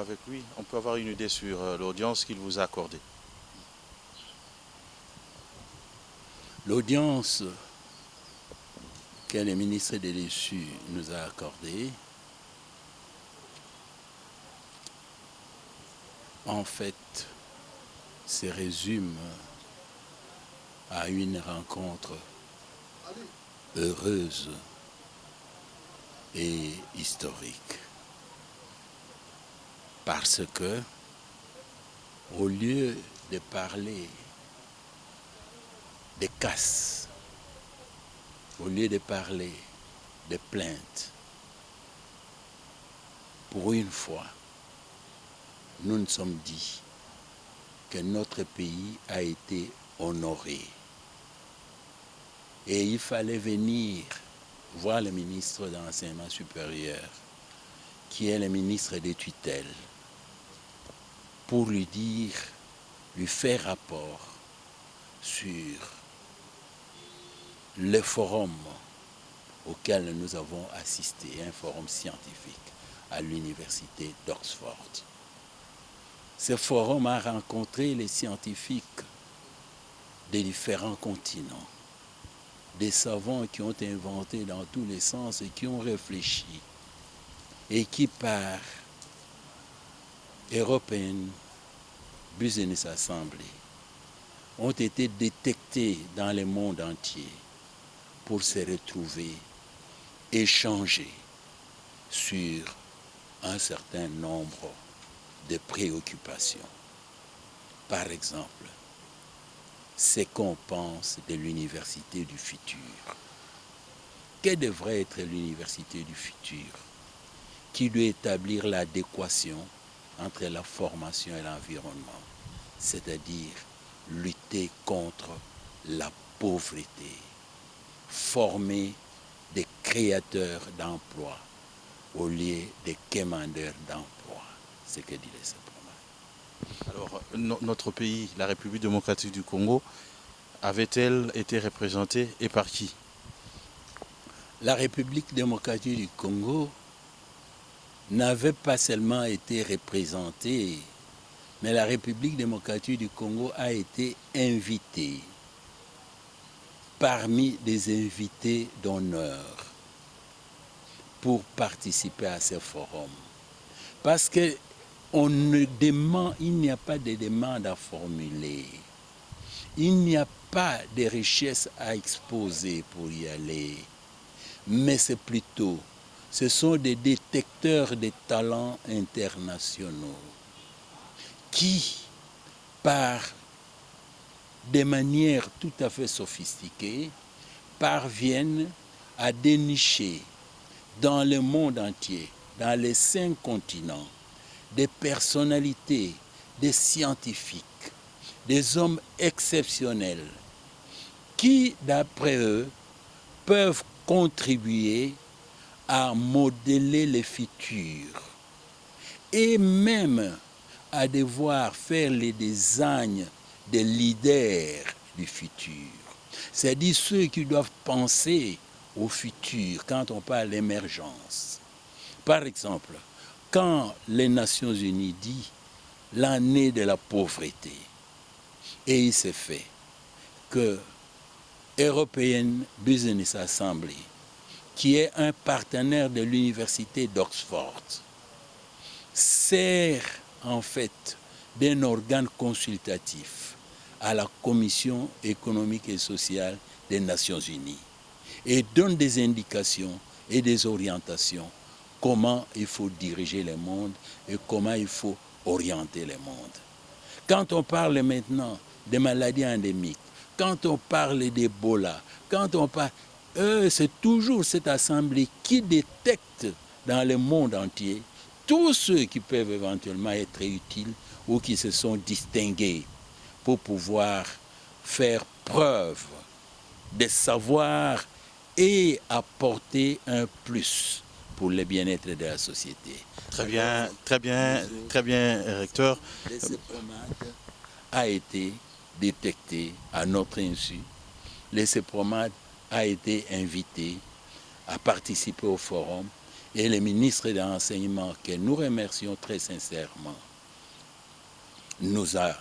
Avec lui, on peut avoir une idée sur l'audience qu'il vous a accordée. L'audience que le ministre des Déchus nous a accordée, en fait, se résume à une rencontre heureuse et historique. Parce que, au lieu de parler de casse, au lieu de parler de plaintes, pour une fois, nous nous sommes dit que notre pays a été honoré. Et il fallait venir voir le ministre de l'Enseignement supérieur, qui est le ministre des tutelles, pour lui dire, lui faire rapport sur le forum auquel nous avons assisté, un forum scientifique à l'université d'Oxford. Ce forum a rencontré les scientifiques des différents continents, des savants qui ont inventé dans tous les sens et qui ont réfléchi, et qui par European Business Assembly ont été détectés dans le monde entier pour se retrouver, échanger sur un certain nombre de préoccupations. Par exemple, ce qu'on pense de l'université du futur. Que devrait être l'université du futur? Qui doit établir l'adéquation entre la formation et l'environnement, c'est-à-dire lutter contre la pauvreté, former des créateurs d'emplois au lieu des quémandeurs d'emplois, ce que dit les CEPROMA. Alors, notre pays, la République démocratique du Congo, avait-elle été représentée et par qui? La République démocratique du Congo n'avait pas seulement été représentée, mais la République démocratique du Congo a été invitée parmi des invités d'honneur pour participer à ce forum. Parce que il n'y a pas de demande à formuler. Il n'y a pas de richesse à exposer pour y aller. Mais ce sont des détecteurs de talents internationaux qui, par des manières tout à fait sophistiquées, parviennent à dénicher dans le monde entier, dans les 5 continents, des personnalités, des scientifiques, des hommes exceptionnels qui, d'après eux, peuvent contribuer à modeler le futur et même à devoir faire les designs des leaders du futur. C'est-à-dire ceux qui doivent penser au futur quand on parle d'émergence. Par exemple, quand les Nations Unies disent l'année de la pauvreté, et il s'est fait que European Business Assembly, qui est un partenaire de l'université d'Oxford, sert en fait d'un organe consultatif à la Commission économique et sociale des Nations Unies et donne des indications et des orientations comment il faut diriger le monde et comment il faut orienter le monde. Quand on parle maintenant des maladies endémiques, quand on parle d'Ebola, quand on parle... c'est toujours cette assemblée qui détecte dans le monde entier tous ceux qui peuvent éventuellement être utiles ou qui se sont distingués pour pouvoir faire preuve de savoir et apporter un plus pour le bien-être de la société. Très bien, recteur. Le CEPROMA a été détecté à notre insu. Le CEPROMA a été invité à participer au forum et le ministre de l'Enseignement, que nous remercions très sincèrement, nous a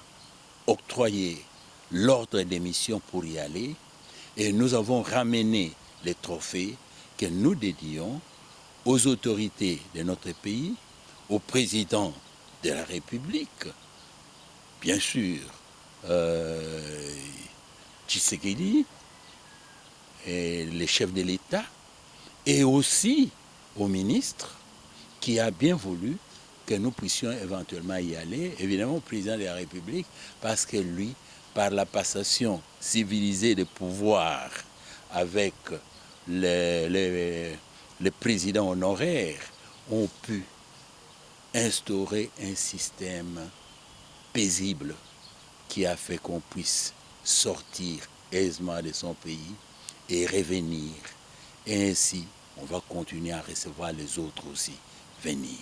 octroyé l'ordre d'émission pour y aller, et nous avons ramené les trophées que nous dédions aux autorités de notre pays, au président de la République, bien sûr, Tshisekedi, et les chefs de l'État, et aussi au ministre qui a bien voulu que nous puissions éventuellement y aller, évidemment au président de la République, parce que lui, par la passation civilisée de pouvoir avec les présidents honoraires, ont pu instaurer un système paisible qui a fait qu'on puisse sortir aisément de son pays et revenir. Et ainsi, on va continuer à recevoir les autres aussi venir.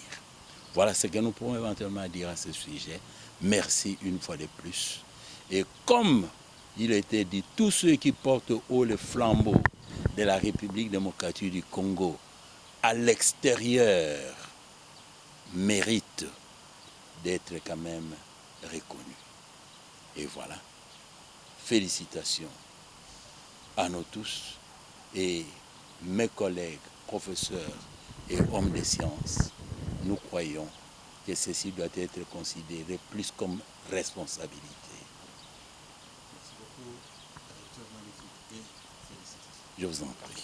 Voilà ce que nous pouvons éventuellement dire à ce sujet. Merci une fois de plus. Et comme il a été dit, tous ceux qui portent haut le flambeau de la République démocratique du Congo à l'extérieur méritent d'être quand même reconnus. Et voilà. Félicitations à nous tous et mes collègues, professeurs et hommes de sciences. Nous croyons que ceci doit être considéré plus comme responsabilité. Merci beaucoup, recteur magnifique, et félicitations. Je vous en prie.